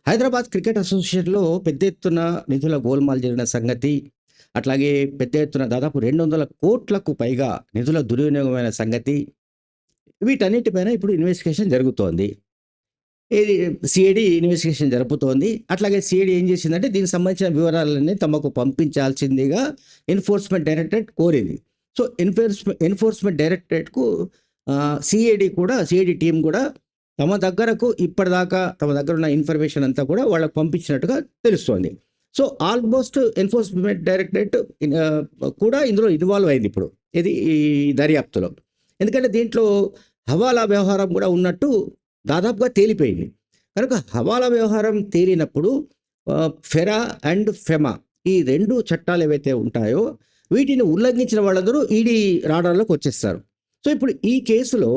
Hyderabad cricket అసోసియేషన్‌లో పెద్ద ఎత్తున నిధుల గోల్మాల్ జరిగిన సంగతి, అట్లాగే పెద్ద ఎత్తున దాదాపు 200,00,00,000కు పైగా నిధుల దుర్వినియోగమైన సంగతి, వీటన్నిటిపైన ఇప్పుడు ఇన్వెస్టిగేషన్ జరుగుతోంది. ఇది సీఐడీ ఇన్వెస్టిగేషన్ జరుపుతోంది. అట్లాగే సీఐడీ ఏం చేసిందంటే దీనికి సంబంధించిన వివరాలన్నీ తమకు పంపించాల్సిందిగా ఎన్ఫోర్స్‌మెంట్ డైరెక్టరేట్ కోరింది. సో, ఎన్ఫోర్స్‌మెంట్ డైరెక్టరేట్‌కు సీఐడీ టీమ్ కూడా తమ దగ్గర ఉన్న ఇన్ఫర్మేషన్ అంతా కూడా వాళ్ళకి పంపించినట్టుగా తెలుస్తోంది. సో, ఆల్మోస్ట్ ఎన్ఫోర్స్‌మెంట్ డైరెక్టరేట్ కూడా ఇందులో ఇన్వాల్వ్ అయింది ఇప్పుడు. ఈ దర్యాప్తులో. ఎందుకంటే దీంట్లో హవాలా వ్యవహారం కూడా ఉన్నట్టు దాదాపుగా తేలిపోయింది. కనుక హవాలా వ్యవహారం తేలినప్పుడు ఫెరా అండ్ ఫెమా ఈ 2 చట్టాలు ఏవైతే ఉంటాయో వీటిని ఉల్లంఘించిన వాళ్ళందరూ ఈడీ రాడార్‌లోకి వచ్చేస్తారు. సో, ఇప్పుడు ఈ కేసులో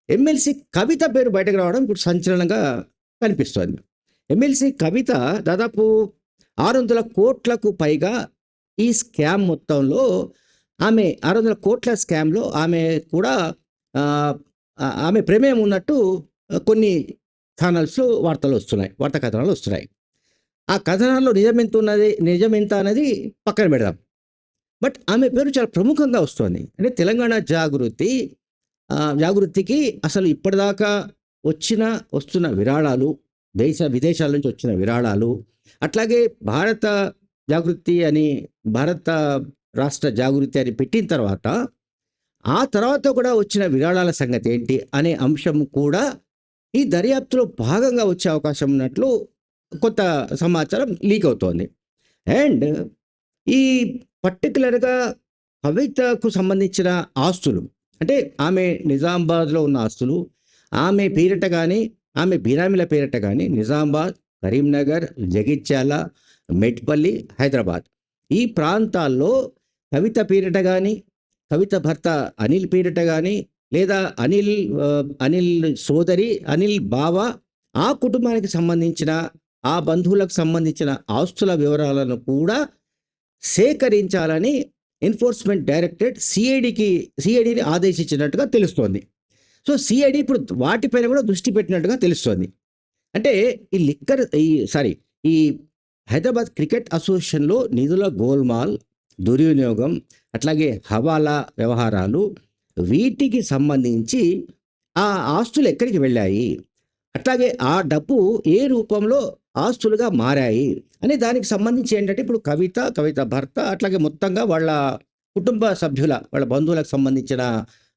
ఎమ్మెల్సీ కవిత పేరు బయటకు రావడం ఇప్పుడు సంచలనంగా కనిపిస్తోంది. ఎమ్మెల్సీ కవిత దాదాపు 600,00,00,000కు పైగా ఈ స్కామ్ మొత్తంలో ఆమె 600,00,00,000 స్కామ్‌లో ఆమె కూడా ఆమె ప్రమేయం ఉన్నట్టు కొన్ని ఛానల్స్‌లో వార్తా కథనాలు వస్తున్నాయి. ఆ కథనాల్లో నిజమెంత అనేది పక్కన పెడదాం. బట్ ఆమె పేరు చాలా ప్రముఖంగా వస్తోంది. అంటే తెలంగాణ జాగృతికి అసలు ఇప్పటిదాకా వస్తున్న విరాళాలు, విదేశాల నుంచి వచ్చిన విరాళాలు, అట్లాగే భారత రాష్ట్ర జాగృతి అని పెట్టిన తర్వాత, ఆ తర్వాత కూడా వచ్చిన విరాళాల సంగతి ఏంటి అనే అంశం కూడా ఈ దర్యాప్తులో భాగంగా వచ్చే అవకాశం ఉన్నట్లు కొంత సమాచారం లీక్ అవుతోంది. అండ్ ఈ పర్టిక్యులర్‌గా కవితకు సంబంధించిన ఆస్తులు, అంటే ఆమె నిజామాబాద్‌లో ఉన్న ఆస్తులు, ఆమె పేరిట గానీ, ఆమె బినామీల పేరిట గానీ నిజామాబాద్, కరీంనగర్, జగిత్యాల, మెట్పల్లి, హైదరాబాద్ ఈ ప్రాంతాల్లో కవిత పేరిట గానీ, కవిత భర్త అనిల్ పేరిట గానీ, లేదా అనిల్ సోదరి, అనిల్ బావ ఆ కుటుంబానికి సంబంధించిన, ఆ బంధువులకు సంబంధించిన ఆస్తుల వివరాలను కూడా సేకరించాలని ఎన్ఫోర్స్‌మెంట్ డైరెక్టరేట్ సీఐడీని ఆదేశించినట్టుగా తెలుస్తోంది. సో, సీఐడీ ఇప్పుడు వాటిపైన కూడా దృష్టి పెట్టినట్టుగా తెలుస్తోంది. అంటే ఈ హైదరాబాద్ క్రికెట్ అసోసియేషన్‌లో నిధుల గోల్మాల్, దుర్వినియోగం, అట్లాగే హవాలా వ్యవహారాలు వీటికి సంబంధించి ఆ ఆస్తులు ఎక్కడికి వెళ్ళాయి? అట్లాగే ఆ డబ్బు ఏ రూపంలో ఆస్తులుగా మారాయి అనే దానికి సంబంధించి ఏంటంటే ఇప్పుడు కవిత భర్త అట్లాగే మొత్తంగా వాళ్ళ కుటుంబ సభ్యుల, వాళ్ళ బంధువులకు సంబంధించిన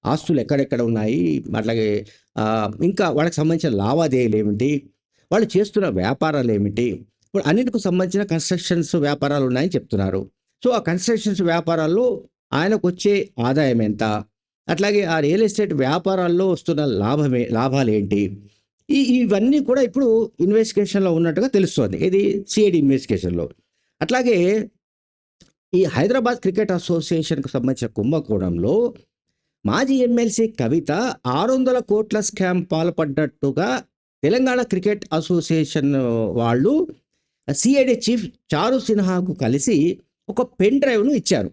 ఆస్తులు ఎక్కడెక్కడ ఉన్నాయి, అట్లాగే ఇంకా వాళ్ళకి సంబంధించిన లావాదేవీలు ఏమిటి, వాళ్ళు చేస్తున్న వ్యాపారాలు ఏమిటి, ఇప్పుడు అన్నిటికి సంబంధించిన కన్స్ట్రక్షన్స్ వ్యాపారాలు ఉన్నాయని చెప్తున్నారు. సో, ఆ కన్స్ట్రక్షన్స్ వ్యాపారాల్లో ఆయనకు వచ్చే ఆదాయం ఎంత, అట్లాగే ఆ రియల్ ఎస్టేట్ వ్యాపారాల్లో వస్తున్న లాభాలేంటి, ఇవన్నీ కూడా ఇప్పుడు ఇన్వెస్టిగేషన్‌లో ఉన్నట్టుగా తెలుస్తోంది. ఇది సీఐడీ ఇన్వెస్టిగేషన్‌లో. అట్లాగే ఈ హైదరాబాద్ క్రికెట్ అసోసియేషన్‌కు సంబంధించిన కుంభకోణంలో మాజీ ఎమ్మెల్సీ కవిత 600,00,00,000 స్కామ్ పాల్పడ్డట్టుగా తెలంగాణ క్రికెట్ అసోసియేషన్ వాళ్ళు సీఐడీ చీఫ్ చారు సిన్హాకు కలిసి ఒక పెన్ డ్రైవ్‌ను ఇచ్చారు.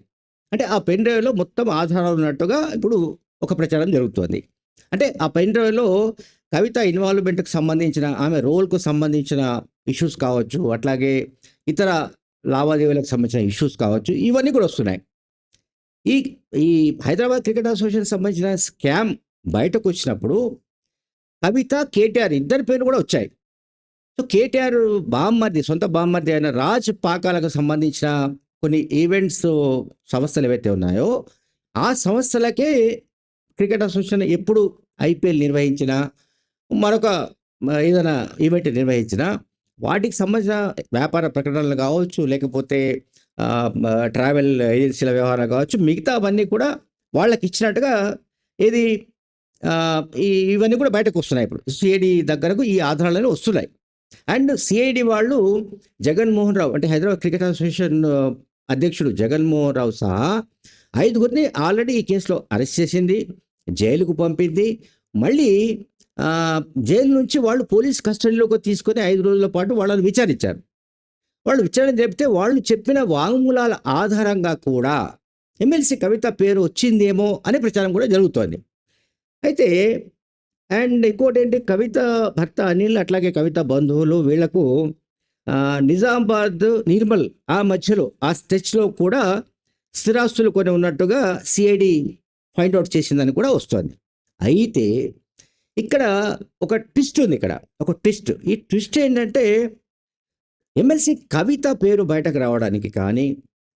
అంటే ఆ పెన్ డ్రైవ్‌లో మొత్తం ఆధారాలు ఉన్నట్టుగా ఇప్పుడు ఒక ప్రచారం జరుగుతోంది. అంటే ఆ పెన్ డ్రైవ్‌లో కవిత ఇన్వాల్వ్‌మెంట్‌కి సంబంధించిన, ఆమె రోల్‌కు సంబంధించిన ఇష్యూస్ కావచ్చు, అట్లాగే ఇతర లావాదేవీలకు సంబంధించిన ఇష్యూస్ కావచ్చు, ఇవన్నీ కూడా వస్తున్నాయి. ఈ ఈ హైదరాబాద్ క్రికెట్ అసోసియేషన్‌కి సంబంధించిన స్కామ్ బయటకొచ్చినప్పుడు కవిత, కేటీఆర్ ఇద్దరి పేర్లు కూడా వచ్చాయి. సో, కేటీఆర్ సొంత బామ్మర్ది అయిన రాజ్ పాకాలకు సంబంధించిన కొన్ని ఈవెంట్స్ సంస్థలు ఏవైతే ఉన్నాయో, ఆ సంస్థలకే క్రికెట్ అసోసియేషన్ ఎప్పుడు ఐపీఎల్ నిర్వహించినా, మరొక ఏదైనా ఈవెంట్ నిర్వహించినా, వాటికి సంబంధించిన వ్యాపార ప్రకటనలు కావచ్చు, లేకపోతే ట్రావెల్ ఏజెన్సీల వ్యవహారాలు కావచ్చు, మిగతావన్నీ కూడా వాళ్ళకి ఇచ్చినట్టుగా ఏది ఇవన్నీ కూడా బయటకు వస్తున్నాయి. ఇప్పుడు సిఐడి దగ్గరకు ఈ ఆధారాలన్నీ వస్తున్నాయి. అండ్ సిఐడి వాళ్ళు జగన్మోహన్ రావు, అంటే హైదరాబాద్ క్రికెట్ అసోసియేషన్ అధ్యక్షుడు జగన్మోహన్ రావు సహా 5గురిని ఆల్రెడీ ఈ కేసులో అరెస్ట్ చేసింది, జైలుకు పంపింది. మళ్ళీ జైలు నుంచి వాళ్ళు పోలీస్ కస్టడీలోకి తీసుకొని 5 రోజుల పాటు వాళ్ళని విచారించారు. వాళ్ళు విచారణ జరిపితే వాళ్ళు చెప్పిన వాంగ్మూలాల ఆధారంగా కూడా ఎమ్మెల్సీ కవిత పేరు వచ్చిందేమో అనే ప్రచారం కూడా జరుగుతోంది. అయితే అండ్ ఇంకోటేంటి కవిత భర్త అనిల్, అట్లాగే కవిత బంధువులు వీళ్ళకు నిజామాబాద్, నిర్మల్ ఆ మధ్యలో ఆ స్ట్రెచ్‌లో కూడా స్థిరాస్తులు కొన్ని ఉన్నట్టుగా సిఐడి ఫైండ్ ఔట్ చేసిందని కూడా వస్తోంది. అయితే ఇక్కడ ఒక ట్విస్ట్ ఉంది ఇక్కడ. ఒక ట్విస్ట్. ఈ ట్విస్ట్ ఏంటంటే ఎమ్మెల్సీ కవిత పేరు బయటకు రావడానికి కానీ,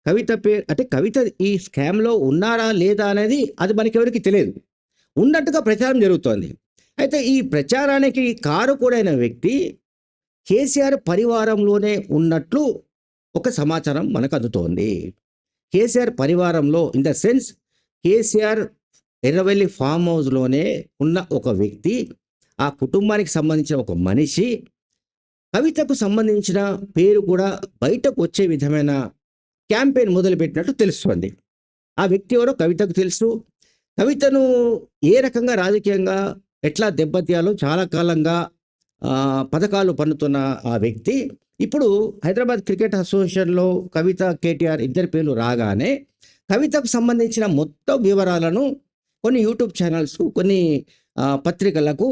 కవిత పేరు అంటే కవిత ఈ స్కామ్‌లో ఉన్నారా? లేదా? అనేది అది మనకెవరికీ తెలియదు. ఉన్నట్టుగా ప్రచారం జరుగుతోంది. అయితే ఈ ప్రచారానికి కారకుడైన వ్యక్తి కేసీఆర్ పరివారంలోనే ఉన్నట్లు ఒక సమాచారం మనకు అందుతోంది. కేసీఆర్ పరివారంలో in the sense KCR Erravelli farm హౌస్‌లోనే ఉన్న ఒక వ్యక్తి, ఆ కుటుంబానికి సంబంధించిన ఒక మనిషి, కవితకు సంబంధించిన పేరు కూడా బయటకు వచ్చే విధమైన క్యాంపెయిన్ మొదలుపెట్టినట్టు తెలుస్తోంది. ఆ వ్యక్తి ఎవరో కవితకు తెలుసు. కవితను ఏ రకంగా రాజకీయంగా ఎట్లా దెబ్బతీయాలో చాలా కాలంగా పథకాలు పన్నుతున్న ఆ వ్యక్తి ఇప్పుడు హైదరాబాద్ క్రికెట్ అసోసియేషన్‌లో కవిత, కేటీఆర్ ఇద్దరి పేర్లు రాగానే కవితకు సంబంధించిన మొత్తం వివరాలను కొన్ని యూట్యూబ్ ఛానల్స్, కొన్ని పత్రికలకు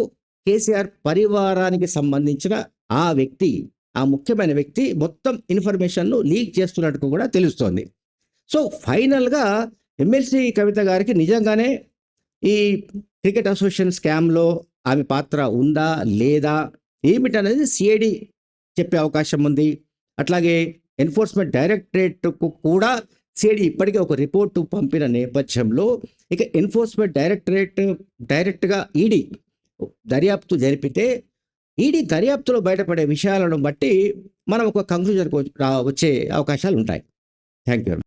కేసీఆర్ పరివారానికి సంబంధించిన ఆ వ్యక్తి, ఆ ముఖ్యమైన వ్యక్తి మొత్తం ఇన్ఫర్మేషన్‌ను లీక్ చేస్తున్నట్టు కూడా తెలుస్తోంది. సో, ఫైనల్‌గా ఎమ్మెల్సీ కవిత గారికి నిజంగానే ఈ క్రికెట్ అసోసియేషన్ స్కామ్‌లో ఆమె పాత్ర ఉందా? లేదా? ఏమిటనేది సిఐడి చెప్పే అవకాశం ఉంది. అట్లాగే ఎన్ఫోర్స్‌మెంట్ డైరెక్టరేట్‌కు కూడా సిఐడి ఇప్పటికే ఒక రిపోర్టు పంపిన నేపథ్యంలో ఇక ఎన్ఫోర్స్‌మెంట్ డైరెక్టరేట్ డైరెక్ట్‌గా ఈడీ దర్యాప్తు జరిపితే, ఈడీ దర్యాప్తులో బయటపడే విషయాలను బట్టి మనం ఒక కంక్లూజన్‌కి వచ్చే అవకాశాలుంటాయి. Thank you.